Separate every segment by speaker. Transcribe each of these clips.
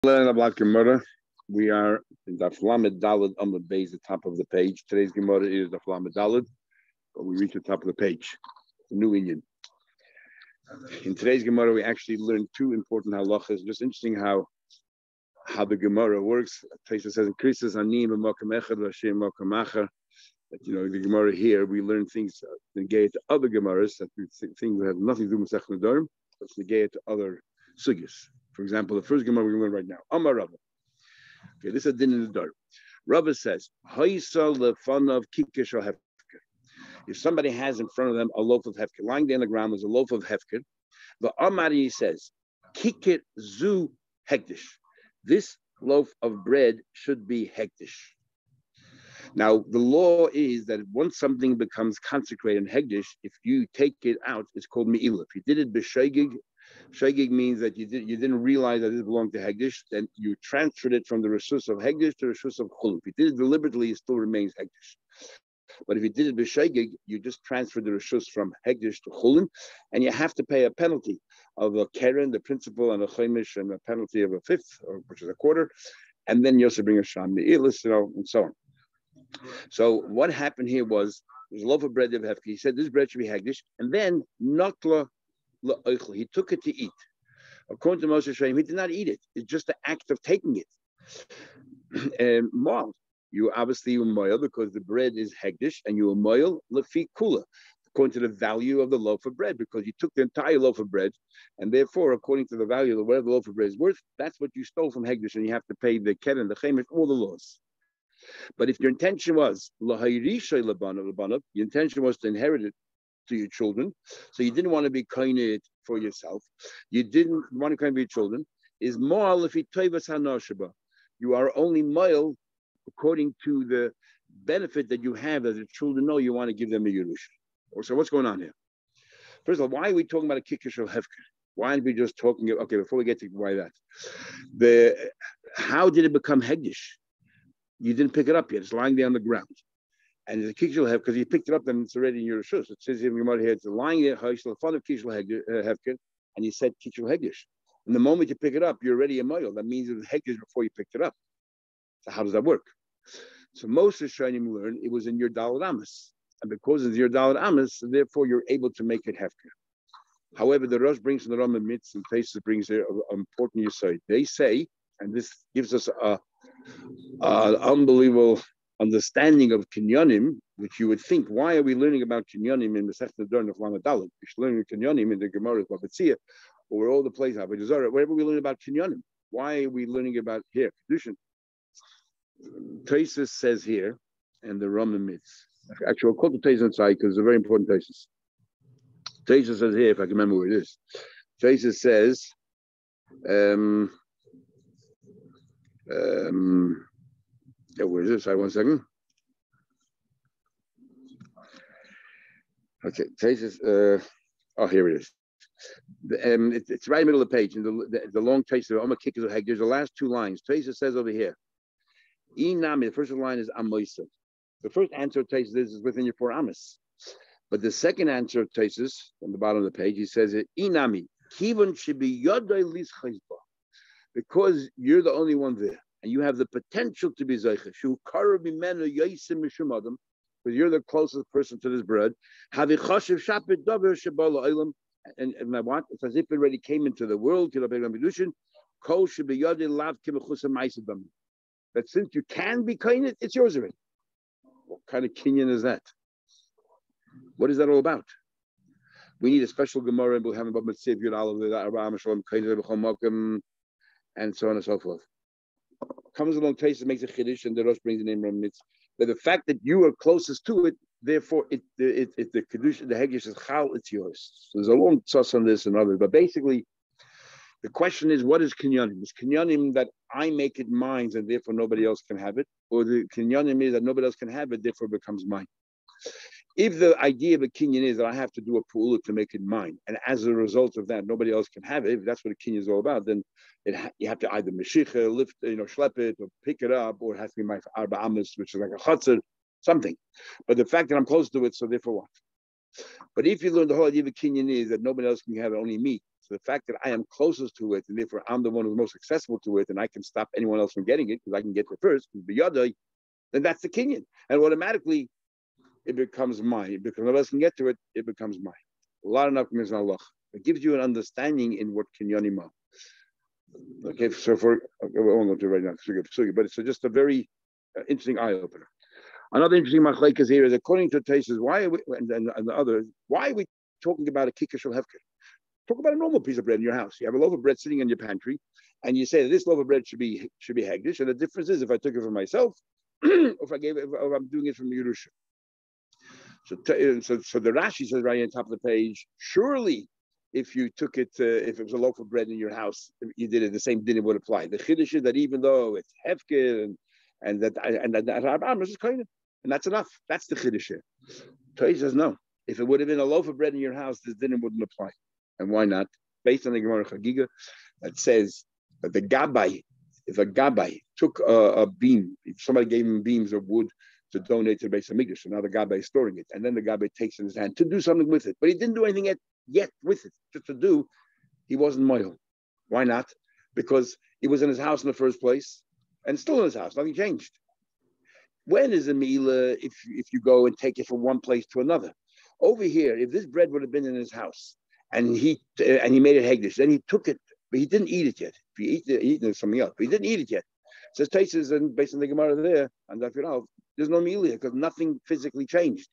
Speaker 1: Learn about Gemara. We are in Daf Lamed Daled Amud Beis, the top of the page. Today's Gemara is Daf Lamed Daled, but we reach the top of the page. It's a new Indian. In today's Gemara, we actually learned two important halachas. Just interesting how the Gemara works. Taisa says, "Krisas anim b'makam echad v'ashem makam acher." That the Gemara here we learn things negate to other Gemaras that we think that have nothing to do with Masechet Nedarim, but negate to other sugyas. For example, the first Gemara we learn right now, Amar Rava. Okay, this is a din in the Nedarim. Rava says, "Haisal lefanav kikish or hefker." If somebody has in front of them a loaf of hefker, lying down on the ground, there's a loaf of hefker. The Amari says, "Kikit zu hektish." This loaf of bread should be hektish. Now, the law is that once something becomes consecrated in hektish, if you take it out, it's called me'ilah. If you did it b'shegig, shegig means that you didn't realize that it belonged to hektish, then you transferred it from the reshus of hektish to the reshus of chulun. If you did it deliberately, it still remains hektish. But if you did it b'shegig, you just transferred the reshus from hektish to chulun, and you have to pay a penalty of a keren, the principal, and a chaimish, and a penalty of a fifth, which is a quarter, and then you also bring a sham me'ilis, and so on. So what happened here was there's a loaf of bread of hefker. He said this bread should be hektish, and then nakla la'oichel. He took it to eat. According to Moshe Shem, he did not eat it. It's just the act of taking it. And mal, you obviously moil because the bread is hektish, and you moil lefi kula, according to the value of the loaf of bread, because you took the entire loaf of bread, and therefore, according to the value of whatever the loaf of bread is worth, that's what you stole from hektish, and you have to pay the keren, the chemish, all the laws. But if your intention was your intention was to inherit it to your children, so you didn't want to be koined for yourself, you didn't want to koin your children, is mo'al if you are only mo'al according to the benefit that you have that the children know you want to give them a Yerusha. So what's going on here? First of all, why are we talking about a kikish of hefker? Why aren't we just talking? Okay, before we get to why that, how did it become hektish? You didn't pick it up yet. It's lying there on the ground. And it's a kishul hef, because you picked it up, then it's already in your reshus. It says in your here, it's lying there, fun of kishul hefker, and you said kishul hegdish. And the moment you pick it up, you're already a moil. That means it was hegdish before you picked it up. So how does that work? So most of the Shainim learn it was in your Daled Amas. And because it's your Daled Amas, therefore you're able to make it hefker. However, the Rosh brings in the Rambam Mitz, and Taisus brings there an important yesod. They say, and this gives us unbelievable understanding of kinyanim, which you would think, why are we learning about kinyanim in Masechet Nedarim of Lamed Daled? We should learn kinyanim in the Gemara of Babetzia, or all the places, wherever we learn about kinyanim. Why are we learning about here? Kedushin. Taisus says here, and the Rambam Mitz. Actually, I'll call the Taisus inside because it's a very important Taisus. Taisus says here, if I can remember where it is. Taisus says, where is this? 1 second. Okay, Taisus. Here it is. It's right in the middle of the page, in the long Taisus. There's the last two lines. Taisus says over here, Inami. The first line is Amoisa. The first answer of Taisus is within your 4 Amos. But the second answer of Taisus, on the bottom of the page, he says it, Inami. Kivon should be Yodai Lis Chayzba. Because you're the only one there, and you have the potential to be Zeicha. Shu Kara Bimenu Yaisim Mishum Adam, because you're the closest person to this bread. Havi Chashiv Shapit Davar Shabala Ilam, and what? It's as if it already came into the world. Kol should be Yodai Lav Kimachusam Maisadam. That since you can be kind, it's yours already. What kind of kinyan is that? What is that all about? We need a special Gemara and we'll have about Mitzvah Yud and so on and so forth. Comes along Taisus, makes a chiddush, and the Rosh brings the name of Mitzvah. But the fact that you are closest to it, therefore, the chiddush, the hegish is chal, it's yours. So there's a long tzos on this and others, but basically, the question is, what is kinyanim? Is kinyanim that I make it mine and therefore nobody else can have it, or the kinyanim is that nobody else can have it, therefore it becomes mine? If the idea of a kinyan is that I have to do a pu'ula to make it mine, and as a result of that, nobody else can have it, if that's what a kinyan is all about, then you have to either meshicha, lift, schlep it, or pick it up, or it has to be my arba amas, which is like a chatzar, something. But the fact that I'm close to it, so therefore what? But if you learn the whole idea of a kinyan is that nobody else can have it, only me, So the fact that I am closest to it, and therefore I'm the one who's most accessible to it, and I can stop anyone else from getting it because I can get it first, then that's the kinyan. And automatically it becomes mine. Because no one else can get to it, it becomes mine. A lot of nafkamis in Allah. It gives you an understanding in what kinyanim are. Okay, so we won't go to right now, but it's just a very interesting eye opener. Another interesting machlekes here is, according to Taisus, why are we, and the others, why are we talking about a kikar shel hefker? Talk about a normal piece of bread in your house. You have a loaf of bread sitting in your pantry, and you say that this loaf of bread should be hegdish. And the difference is if I took it for myself, or if I'm doing it from Yerusha. So the Rashi says right on top of the page, surely if you took it, if it was a loaf of bread in your house, you did it, the same din would apply. The chiddush is that even though it's hefker and that Rabban is kind of, and that's enough. That's the chiddush. Torah says no. If it would have been a loaf of bread in your house, this din wouldn't apply. And why not? Based on the Gemara Chagiga that says that if a gabbai took a beam, if somebody gave him beams of wood to donate to the Beis Hamikdash, so now the gabbai is storing it, and then the gabbai takes in his hand to do something with it, but he didn't do anything yet with it, just to do, he wasn't moil. Why not? Because he was in his house in the first place, and still in his house, nothing changed. When is a meila if you go and take it from one place to another? Over here, if this bread would have been in his house, and he made it hegdish, then he took it, but he didn't eat it yet. If you eat it, something else, but he didn't eat it yet. Says Taisus, and based on the Gemara there, and there's no milia because nothing physically changed.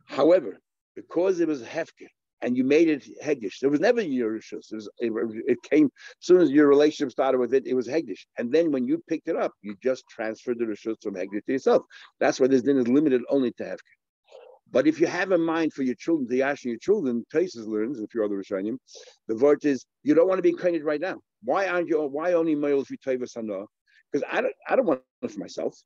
Speaker 1: However, because it was hefker and you made it hegdish, there was never Yerushus. It came as soon as your relationship started with it. It was hegdish, and then when you picked it up, you just transferred the rishus from hegdish to yourself. That's why this din is limited only to hefker. But if you have a mind for your children, to yash your children, Taisus learns, if you're other Rishonim, the word is you don't want to be incarnated right now. Why only male if you teva sana? Because I don't want it for myself.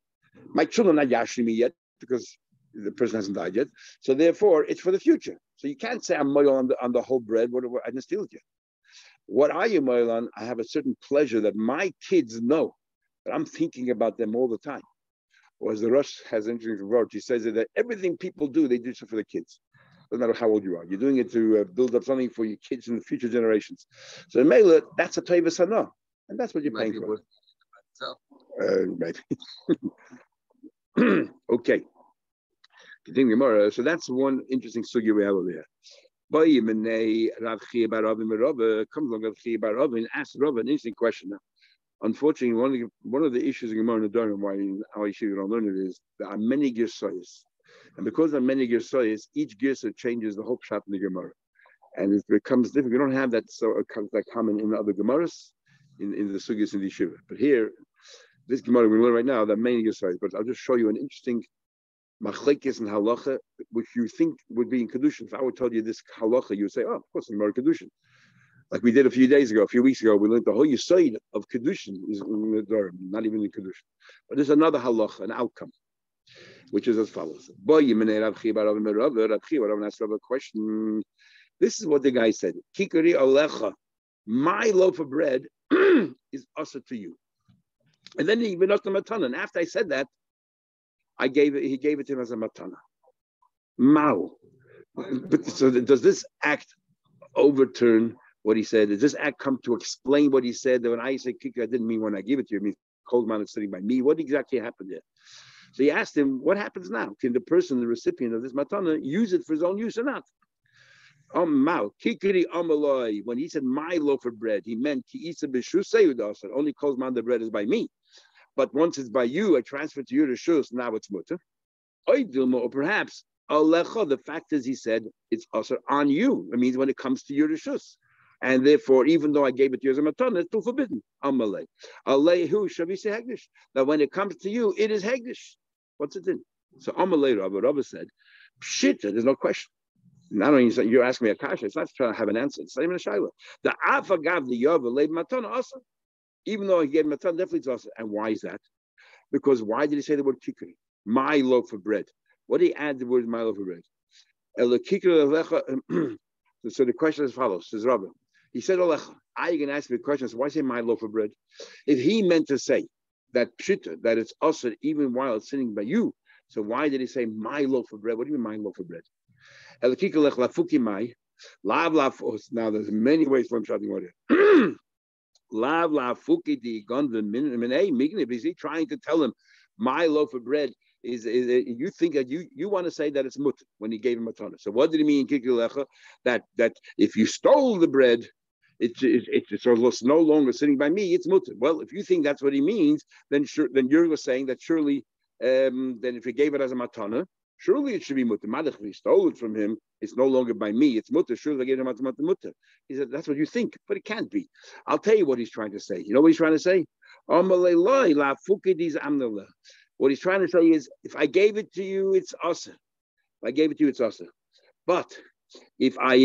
Speaker 1: My children are not yashing me yet because the person hasn't died yet. So therefore, it's for the future. So you can't say I'm moil on the whole bread. I didn't steal it yet. What are you moil on? I have a certain pleasure that my kids know that I'm thinking about them all the time. Or as the Rosh has an interesting word, he says that everything people do, they do so for the kids. Doesn't matter how old you are. You're doing it to build up something for your kids in the future generations. So in Mela, that's a teva sana. And that's what you're paying for. Maybe. Okay. Continue Gemara. So that's one interesting sugya we have over there. Comes along Rav Chia bar Rav and asks Rav an interesting question now. Unfortunately, one of the issues in Gemara Nedarim, why our yeshiva don't learn it, is there are many girsayos, and because there are many girsayos, each girsa changes the whole pshat in the Gemara, and it becomes different. We don't have that that common in the other Gemaras, in the sugyas in the yeshiva. But here, this Gemara we learn right now, there are many girsayos. But I'll just show you an interesting machlekes and halacha, which you think would be in kedushin. If I would tell you this halacha, you would say, "Oh, of course, Gemara kedushin." Like we did a few weeks ago, we learned the whole yisoid of kedushin is not even in kedushin. But there's another halacha, an outcome, which is as follows. Rav asked Rav a question. This is what the guy said: Kikari alecha, my loaf of bread is also to you. And then he went up to matana. And after I said that, he gave it to him as a matana. Mao. But so does this act overturn what he said? Does this act come to explain what he said? That when I say kikar, I didn't mean when I give it to you. I mean cold man is sitting by me. What exactly happened there? So he asked him, what happens now? Can the person, the recipient of this matana, use it for his own use or not? Kikari amaloi. When he said my loaf of bread, he meant ki isa b'shusei. Only cold man the bread is by me. But once it's by you, I transfer to you to shus. Now it's mutter. Or perhaps alecha. The fact is, he said it's also on you. It means when it comes to your shus. And therefore, even though I gave it to you as a matana, it's still forbidden. Amalei. Alehu shavise hegdish. Now, when it comes to you, it is hegdish. What's it in? So Amalei Rabba said, pshita, there's no question. Not only you're asking me a kasha, it's not trying to have an answer. It's not even a shayla. The afagav the yava leib matana also. Even though he gave matana, definitely it's also. And why is that? Because why did he say the word kikri? My loaf of bread. What did he add the word my loaf of bread? So the question is as follows, says Rabbi. He said, Alecha, you can ask me a question, so why say my loaf of bread? If he meant to say that pshita, that it's usher even while it's sitting by you, so why did he say my loaf of bread? What do you mean my loaf of bread? Lav lav. Now there's many ways for him shouting about it. Lav lav fuki di gonda minay mignib. Is he trying to tell him my loaf of bread is you think that you want to say that it's mutter when he gave him a ton? So what did he mean kikrilecha? That if you stole the bread, it's no longer sitting by me. It's mutter. Well, if you think that's what he means, then you're saying that surely then if he gave it as a matana, surely it should be mutter. If he stole it from him, it's no longer by me. It's mutter. Surely I gave him a mutter. He said that's what you think, but it can't be. I'll tell you what he's trying to say. You know what he's trying to say? What he's trying to say is, if I gave it to you, it's asa. If I gave it to you, it's asa. But if why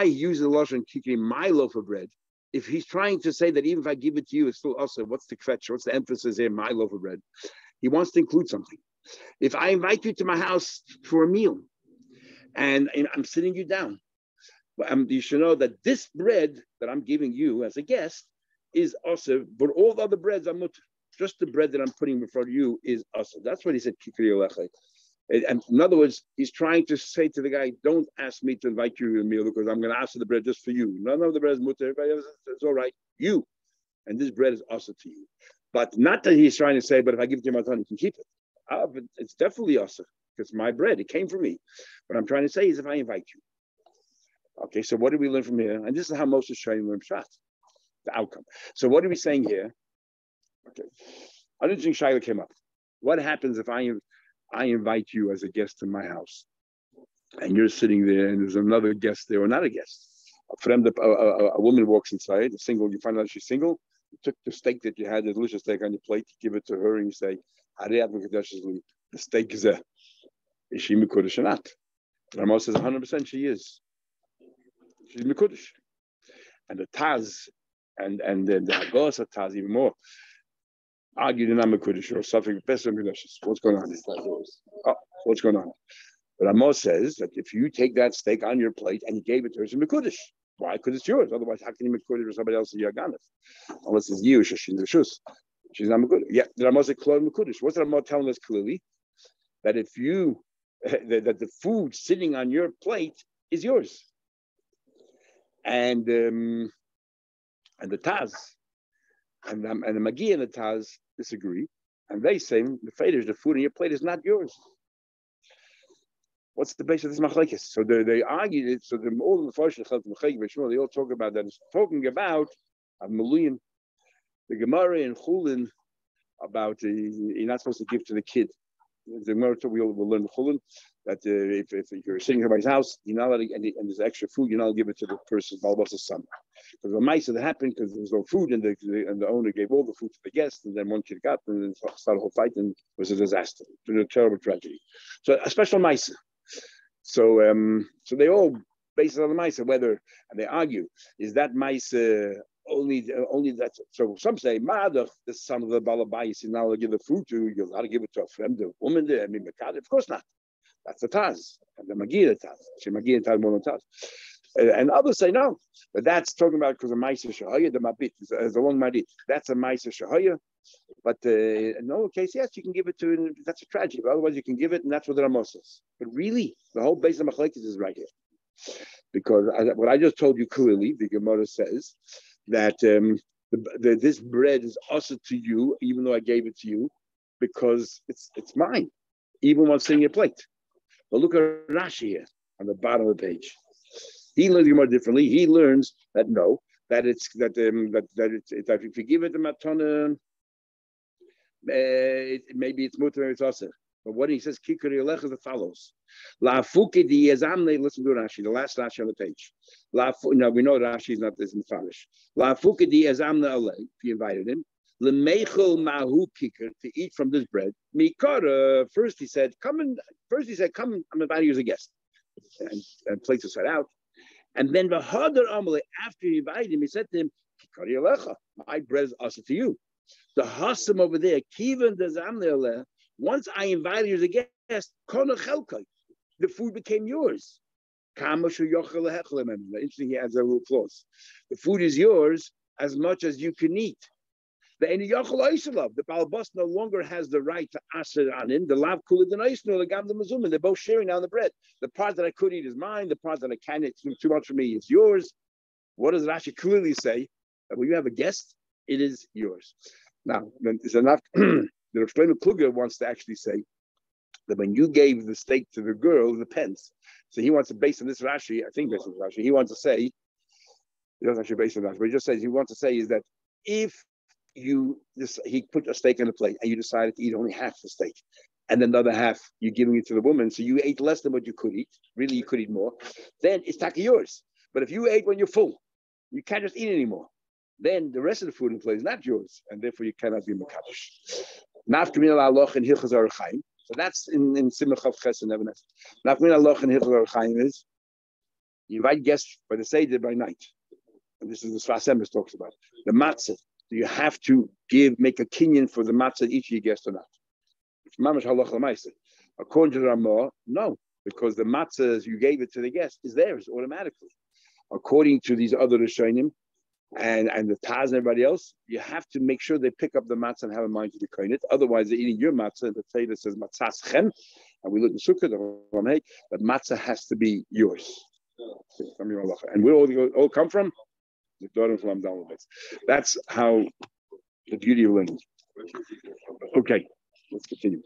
Speaker 1: he uses the lashon kikri, my loaf of bread. If he's trying to say that even if I give it to you, it's still asa. What's the kvetch? What's the emphasis here? My loaf of bread. He wants to include something. If I invite you to my house for a meal, and I'm sitting you down, you should know that this bread that I'm giving you as a guest is asa, but all the other breads are mutter. Just the bread that I'm putting in front of you is asa. That's what he said, kikri olecha. And in other words, he's trying to say to the guy, don't ask me to invite you to a meal because I'm going to ask for the bread just for you. None of the bread is mutter. Everybody else, it's all right. You. And this bread is asa to you. But not that he's trying to say, but if I give it to you, you can keep it. But it's definitely asa. It's my bread. It came from me. What I'm trying to say is if I invite you. Okay, so what do we learn from here? And this is how Moshe is trying to learn Pshat, the outcome. So what are we saying here? Okay, an interesting shaila came up. What happens if I invite you as a guest to my house, and you're sitting there, and there's another guest there, or not a guest? A woman walks inside, a single. You find out she's single. You took the steak that you had, the delicious steak on your plate, you give it to her, and you say, "The steak is there. Is she mekudesh or not?" Ramos says 100% she is. She's mekudesh, and the Taz and the Hagos of Taz even more. Argue the Nama Kudish or something better than what's going on? What's going on? But Amos says that if you take that steak on your plate and you gave it to her, it's Mekudish. Why? Because it's yours. Otherwise, how can you Mekudish or somebody else's Yaganif? Unless it's you, she's in the Shus. She's not Mekudish. Yeah, the Amos said, Klon Mekudish. What's the Amos telling us clearly? That if you, that the food sitting on your plate is yours. And the Taz, and the Magi and the Taz disagree, and they say the Feder's the food on your plate is not yours. What's the base of this machlekes? So they argue it. So all the Farshim they all talk about that. It's talking about Maluyin, the Gemara in Chulin about you're not supposed to give to the kid. The Gemara we'll learn Chulin that if you're sitting in somebody's house, you're not allowed to, and there's extra food, you're not allowed to give it to the person's Balbas's son. Because the mice that happened because there was no food, and the owner gave all the food to the guests, and then one kid got, and then started a whole fight, and it was a disaster. It was a terrible tragedy. So a special mice. So they all base it on the mice, whether, and they argue, is that mice only that? So some say, the son of the balabais, you're not allowed to give the food to, you're allowed to give it to a friend, a woman there. I mean, of course not. That's the Taz, and the Magia Taz. She Magia Taz more than Taz. And others say no, but that's talking about because of Maisa Shahaya, the Mabit is a long Madit. That's a Maisa Shahaya, but in no case, yes, you can give it to. That's a tragedy. But otherwise, you can give it, and that's what the Ramos says. But really, the whole base of Machlekes is right here, because what I just told you clearly, the Gemara says that this bread is also to you, even though I gave it to you, because it's mine, even while sitting your plate. But look at Rashi here on the bottom of the page. He learns the Gemara differently. He learns that no, that it's that if you give it to matana, maybe it's mutar, it's also. But what he says, kikari olech is the follows. La fuki di yazamne. Listen to Rashi, the last Rashi on the page. Now we know Rashi is not this in Farish. La fuki di yazamne alei. If you invited him, lemeichel mahu kikar, to eat from this bread. Mikara. First he said, come. I'm inviting you as a guest, and place is set out. And then the Hadar Amalei, after he invited him, he said to him, Kikari alecha, my bread is also to you. The Hassam over there, Kivan Dazamne, once I invited you as a guest, the food became yours. Interesting, he adds a little clause. The food is yours as much as you can eat. The Balbus no longer has the right to aser on him. The lav kula denaisno the gam the mazum, and they're both sharing now the bread. The part that I could eat is mine. The part that I can't eat too much for me is yours. What does Rashi clearly say? That when you have a guest, it is yours. Now, it's enough. The Shlomo Kluger wants to actually say that when you gave the steak to the girl, the pence, so he wants to, based on this Rashi, I think based on Rashi, he wants to say, he doesn't actually base on Rashi, but he just says, he wants to say is that if he put a steak on a plate and you decided to eat only half the steak, and then the other half you're giving it to the woman, so you ate less than what you could eat, really you could eat more, then it's taka yours. But if you ate when you're full, you can't just eat anymore. Then the rest of the food in the plate is not yours, and therefore you cannot be mekadosh. So that's in Simcha Chav Ches and Evanes. Nafmin Aloch and Hilchos Chaim is you invite guests by the Seder by night, and this is the Sfas Emes talks about the matzah. Do you have to make a kinyan for the matzah each of your guests or not? It's mamash halach l'maaseh. According to the Ramah, no, because the matzah as you gave it to the guest is theirs automatically. According to these other Rishonim and the Taz and everybody else, you have to make sure they pick up the matzah and have in mind to be kohen it. Otherwise, they're eating your matzah. And the Torah says matzah chem, and we look in Sukkah, that matzah has to be yours. And where all come from? The daughter from Amdalabetz. That's how the beauty of learning. Okay, let's continue.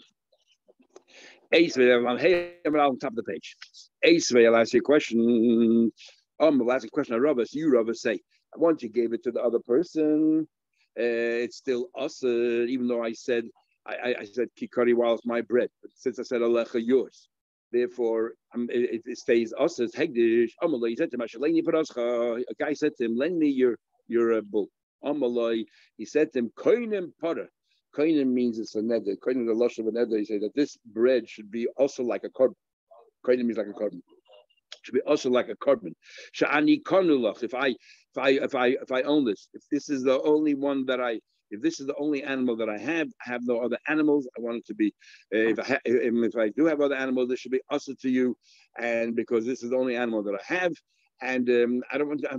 Speaker 1: I'm on top of the page. I'll ask you a question. I'll ask a question of Rabbah. So you, Rabbah, say, once you gave it to the other person, it's still us, even though I said kikari while it's my bread. But since I said alecha yours, therefore it stays us as hegdish. Amalai said to him, a guy said to him, lend me your bull. Amalai, he said to him, koinim para. Koinim means it's a neder. Koinim the lush of a neder. He said that this bread should be also like a korban. Koinim means like a korban. Should be also like a korban. Sha'ani konulach. If I own this, if this is the only one that if this is the only animal that I have no other animals. I want it to be. If I do have other animals, this should be also to you, and because this is the only animal that I have, and I'm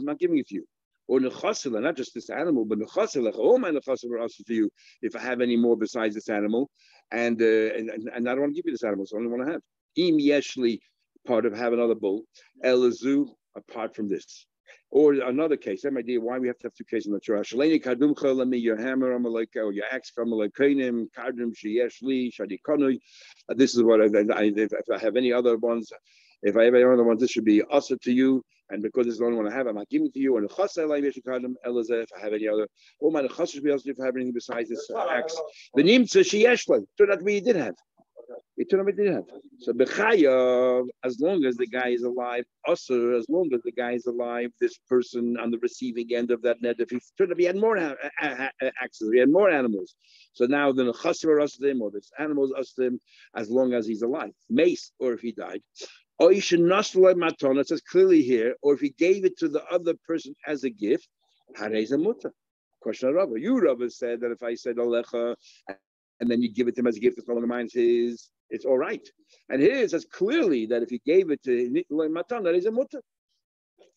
Speaker 1: not giving it to you. Or nechasila, not just this animal, but nechasila. All my nechasila are also to you. If I have any more besides this animal, and I don't want to give you this animal, it's the only one I have. Im yeshli, part of have another bull. Elazu, apart from this. Or another case, same idea, why we have to have two cases in the Torah. Shaleni kadumcha, let me your hammer, amalek, or your axe, amalekainim, kadum, sheyeshli, shadikonui. This is what if I have any other ones, if I have any other ones, this should be also to you. And because this is the only one I have, I'm not giving it to you. And if I have any other, all my nechasas should be also if I have anything besides this axe. The nimtza sheyeshli, turned out to be he did have. It turned out he did have. So bechayav, as long as the guy is alive, also as long as the guy is alive, this person on the receiving end of that net, if he turned out he had more axes, he had more animals. So now the nechasas are him, or this animal is him, as long as he's alive. Mace, or if he died. Or he should not matona. It says clearly here, or if he gave it to the other person as a gift, harei muta. Question of Rabba. You, Rabba, said that if I said alecha, and then you give it to him as a gift, it's no longer mine, it's all right. And here it says clearly that if you gave it to matona, that is a muta.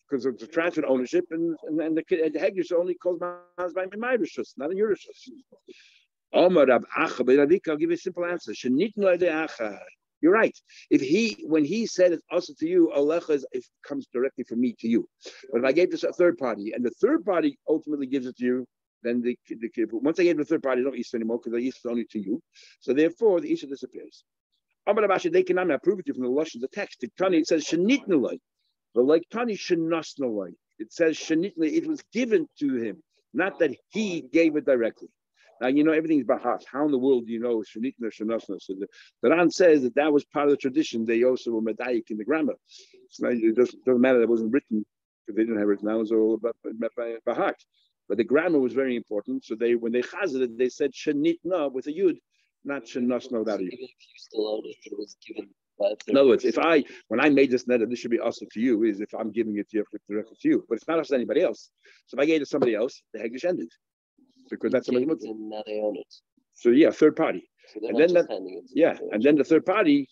Speaker 1: Because it's a transfer ownership, and the Hegdish only calls by my rishus, not in your rishus. I'll give you a simple answer. You're right. When he said it's also to you, alecha it comes directly from me to you. But if I gave this a third party, and the third party ultimately gives it to you, then once I gave it to the third party, they don't Easter anymore because they Easter only to you. So therefore, the Easter disappears. They cannot prove it to you from the lush of the text. It says shenitnulai, but like Tani shenasnulai. It says shenitnulai. It was given to him, not that he gave it directly. Now, everything's bahas. How in the world do you know shenitna shenasna? So the Ran says that was part of the tradition. They also were medayik in the grammar. It doesn't matter that it wasn't written because they didn't have it. Now it was all about bahak. But the grammar was very important. So when they chazed it, they said shenitna with a yud, not shenasna without a yud. Even if you still own it, it was given by in other words, when I made this neder, this should be also to you, is if I'm giving it to you directly to you. But it's not us to anybody else. So if I gave it to somebody else, the Hegdish ended. Because that's somebody else. And now they own it. So third party. So and then and then the third party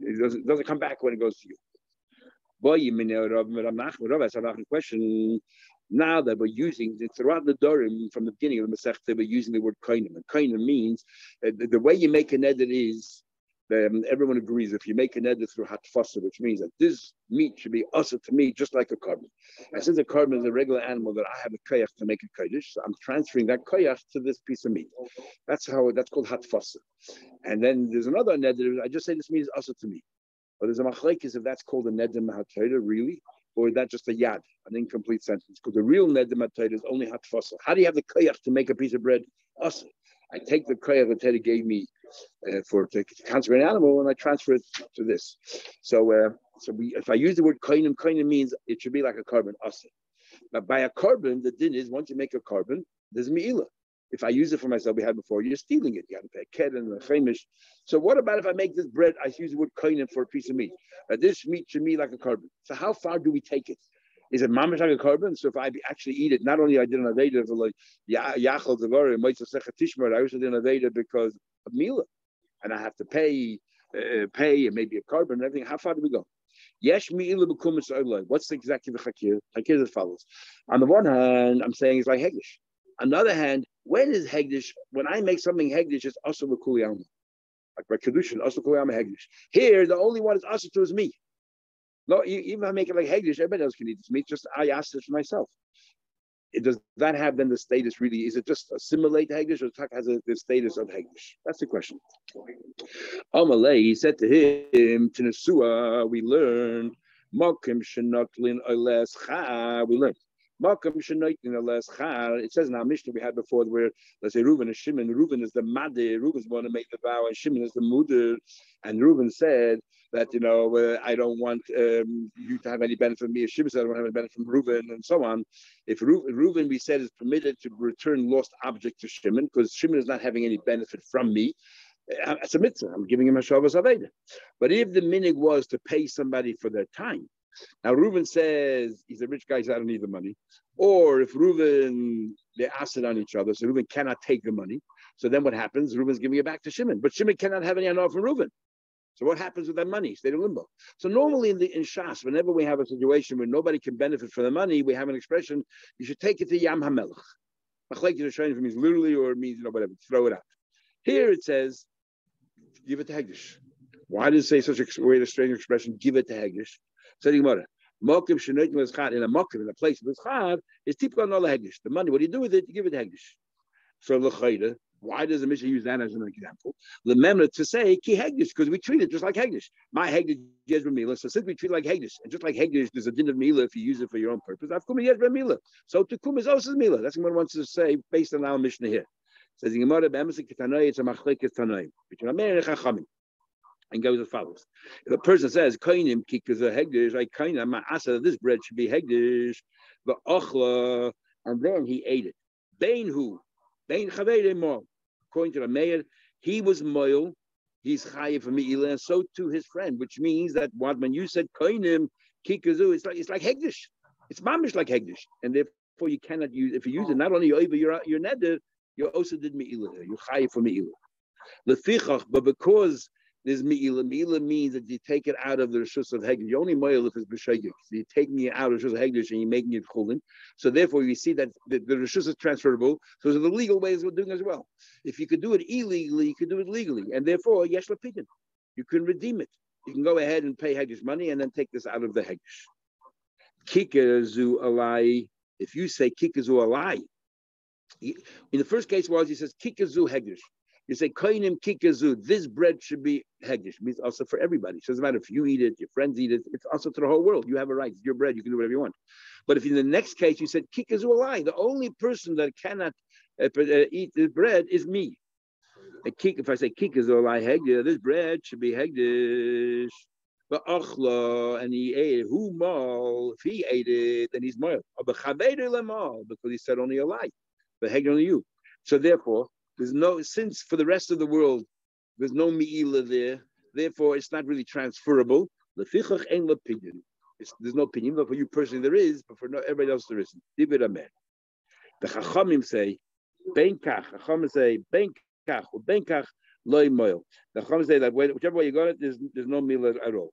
Speaker 1: it doesn't come back when it goes to you. Boy, you mean Rav Nachman, that's a question. Now that we're using throughout the Nedarim from the beginning of the Masechta, we're using the word kainim. And kainim means the way you make a neder is. Everyone agrees if you make a neder through hatfasa, which means that this meat should be also to me just like a carbon. And since a carbon is a regular animal that I have a koyach to make a kodesh, so I'm transferring that koyach to this piece of meat. That's called hatfasa. And then there's another neder. I just say this means also to me, but there's a machlekes if that's called a neder mahatayra really, or is that just a yad, an incomplete sentence? Because the real neder mahatayra is only hatfasa. How do you have the koyach to make a piece of bread? Also, I take the koyach that Teda gave me to transfer an animal, and I transfer it to this. So, if I use the word kainim means it should be like a carbon asa. But by a carbon, the din is once you make a carbon, there's me'ilah. If I use it for myself, we had before, you're stealing it. You got to pay a ked and a chemish. So what about if I make this bread? I use the word kainim for a piece of meat. This meat should be like a carbon. So how far do we take it? Is it mamish like a carbon? So if I actually eat it, not only I did an aveda for like yachal devarim, mitzvah sechatishmar, I also did an aveda because of milah, and I have to pay and maybe a carbon and everything. How far do we go? Yesh mi'ilah b'kumas oilai. What's exactly the chakir? Chakir is as follows. On the one hand, I'm saying it's like hegdish. On the other hand, when is hegdish? When I make something hegdish, it's also l'kuli alma. Like by kedushin, also l'kuli alma hegdish. Here, the only one is also to is me. No, even if I make it like hegdish, everybody else can eat this meat. Just I asked it for myself. Does that have then the status really? Is it just assimilate hegdish, or has the status of hegdish? That's the question. Amalei, he said to him, Tinesua, we learned Makim Shenotlin Oles Cha. We learned Makim Shenotlin Oles Cha. It says in our Mishnah we had before where let's say Reuven and Shimon. Reuven is the Madir. Reuven's the one to make the vow, and Shimon is the Mudir. And Reuven said that I don't want you to have any benefit from me. Shimon said I don't have any benefit from Reuven, and so on. If Reuven, we said, is permitted to return lost object to Shimon because Shimon is not having any benefit from me. It's a mitzvah. I'm giving him a shavas aveda. But if the minig was to pay somebody for their time, now Reuven says he's a rich guy, so I don't need the money. Or if Reuven, they ask it on each other, so Reuven cannot take the money. So then what happens? Reuven's giving it back to Shimon, but Shimon cannot have any honor from Reuven. So what happens with that money? Stay in limbo. So normally in Shas, whenever we have a situation where nobody can benefit from the money, we have an expression: you should take it to Yam Hamelech. Machlekes Rishonim means literally, or it means whatever. Throw it out. Here it says, give it to Hegdish. Why does it say such a strange expression? Give it to Hegdish. So the Gemara, Mokim Shenoitn L'Schad in a place of L'Schad is typical on Hegdish. The money, what do you do with it? You give it to Hegdish. So L'Chayda, why does the Mishnah use that as an example? L'Memra to say Ki Hegdish, because we treat it just like Hegdish. My Hegdish Yezra Mila. So since we treat it like Hegdish, and just like Hegdish, there's a din of Mila if you use it for your own purpose. Avkum Yezra Mila. So to Kum is also Mila. That's what one wants to say based on our Mishnah here. Says the Gemara, it's a machlekes tanoim between Amer and Chachamim, and goes as follows: if a person says kainim kikas a hegdish, like kainim ma'asa, this bread should be hegdish, but ochla, and then he ate it. Bain chavei mo. According to the mayor, he was moil, he's chayiv for me'ilah, and so to his friend, which means that when you said kainim kikazu, it's like hegdish, it's mamish like hegdish, and therefore you cannot use. If you use it, not only over your neder, you also did me'ilah. You chayiv for me'ilah. Lefichach, but because there's me'ilah, me'ilah means that you take it out of the reshus of hegdish. You only moil if it's b'shegig. So you're taking it out of the reshus of hegdish and you're making it chulin. So therefore, you see that the reshus is transferable. So there's the legal ways of doing as well. If you could do it illegally, you could do it legally, and therefore yesh lapidin. You can redeem it. You can go ahead and pay hegdish money and then take this out of the hegdish. Kikazu alai. If you say kikazu alai. In the first case was he says kikazu hegdish. You say kainim kikazu. This bread should be hegdish. Means also for everybody. So it doesn't matter if you eat it, your friends eat it. It's also to the whole world. You have a right. It's your bread. You can do whatever you want. But if in the next case you said kikazu alai, the only person that cannot eat the bread is me. If I say kikazu alai hegdish, this bread should be hegdish. But achla, and he ate it. Who mal? If he ate it, then he's mal. Because he said only a lie. But hegdish only you. So therefore, there's no, since for the rest of the world there's no me'ilah there, therefore it's not really transferable. There's no opinion, but for you personally there is, but for everybody else there isn't. The Chachamim say, Benkach. Chachamim say, Benkach or Benkach loy moil. The Chachamim say that whichever way you got it, there's no me'ilah at all.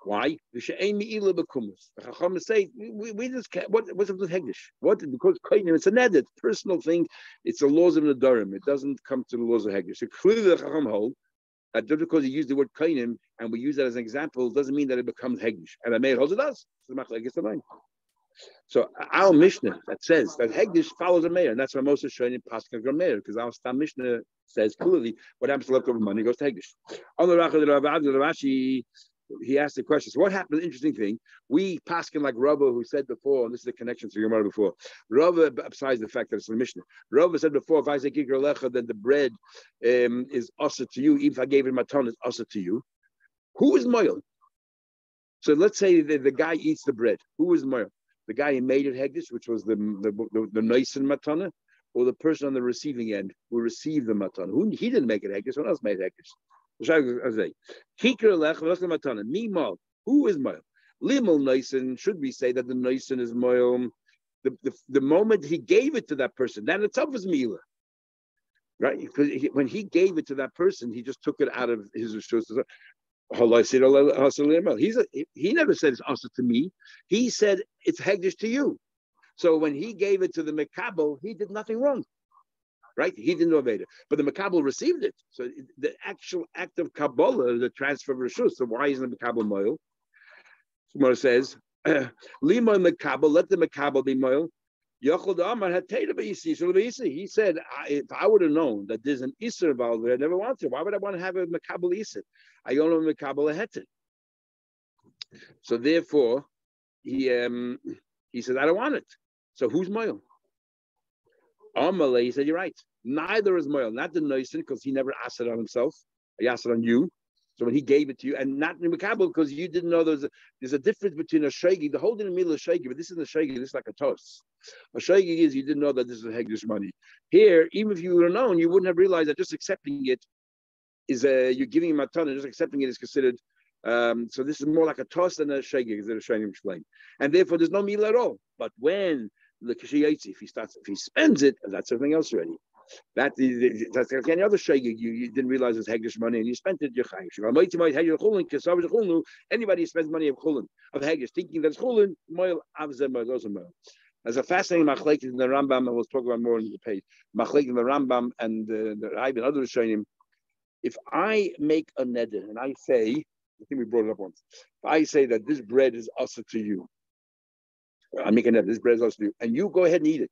Speaker 1: Why? The Chacham say we just can't. What's up with Hegdish? What? Because it's a neder, it's a personal thing. It's the laws of Nedarim. It doesn't come to the laws of Hegdish. So clearly the Chacham hold that just because you use the word kainim and we use that as an example doesn't mean that it becomes Hegdish. And the Meir holds it does. So our Mishnah that says that Hegdish follows a Meir, and that's why most of Shonim Paskin from Meir, because our Stam Mishnah says clearly what happens to leftover money goes to Hegdish. On the Rashi, he asked the question. So what happened? Interesting thing. We Paskin like Rava, who said before, and this is the connection to Gemara before. Rava, besides the fact that it's the Mishnah, Rava said before, if I say kikar lecha, then the bread is also to you. Even if I gave it matana, it's also to you. Who is moil? So let's say the guy eats the bread. Who is moil? The guy who made it hegdish, which was the nice matana, or the person on the receiving end who received the matana. Who he didn't make it hegdish, someone else made it hegdish. Kikar lecha matana. Mimal. Who is moil? Limal noisen. Should we say that the noisen is moil? The moment he gave it to that person, that itself is mila, right? Because when he gave it to that person, he just took it out of his rishus. He never said it's also to me. He said it's hegdish to you. So when he gave it to the Mekabel, he did nothing wrong, right? He didn't know about it, but the Mekabel received it. So the actual act of Kabbalah, the transfer of rishus. So why isn't the Mekabel moil? Gemara says, "Lima Mekabel, let the Mekabel be moil." He said, if I would have known that there's an Isser involved there, I never wanted to. Why would I want to have a Makabal Isser? I only have a Makabal Heter. So therefore, he said, I don't want it. So who's Moil? Amalei, he said, you're right. Neither is Moil. Not the Noisin, because he never asked it on himself. He asked it on you. So when he gave it to you, and not in Makabal, because you didn't know there's a difference between a Shagi, the whole thing in the middle of Shagi, but this isn't a Shagi, this is like a toss. A Shagi is you didn't know that this is a Hegdish money. Here, even if you would have known, you wouldn't have realized that just accepting it is you're giving him a ton, and just accepting it is considered. So this is more like a toss than a Shagi, as the Shainim explained. And therefore, there's no meal at all. But when the Kishiyotzi, if he spends it, that's something else already. That's like any other shaygi. You didn't realize it's hegdish money and you spent it. Anybody who spends money of chulin, of hegdish, thinking that it's chulin, moil avzeh moil. There's a fascinating machlek in the Rambam, and we'll talk about more in the page. Machlek in the Rambam and the Rav and others showing him. If I make a neder and I say, I think we brought it up once. If I say that this bread is also to you, I make a neder, this bread is also to you, and you go ahead and eat it.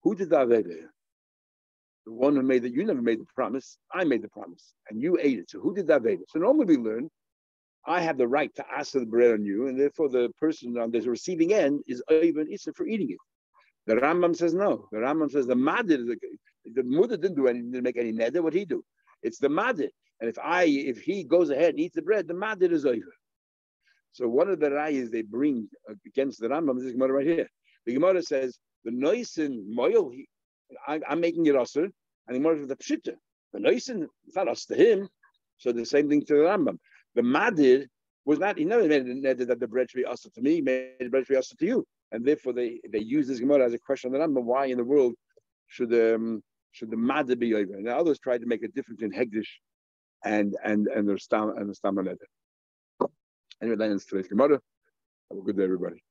Speaker 1: Who did that aveda? The one who made it, you never made the promise, I made the promise, and you ate it. So who did that Veda? So normally we learn, I have the right to ask for the bread on you, and therefore the person on the receiving end is even Issa for eating it. The Rambam says no. The Rambam says the Madir, the Mudder didn't do anything, didn't make any neder. What he do? It's the Madir. And if he goes ahead and eats the bread, the Madir is over. So one of the rayas they bring against the Rambam is this Gemara right here. The Gemara says the Noisin Moil, I'm making it usher, and the Gemara is the Pshita. The Noisin, it's not us to him. So the same thing to the Rambam. The Madir was not, he never made it that the bread should be usher to me, he made the bread should be usher to you. And therefore they use this Gemara as a question on the Rambam, why in the world should the Madir be over? And others tried to make a difference in Hegdish and the Stam and the Stam. Anyway, that ends today's Gemara. Have a good day, everybody.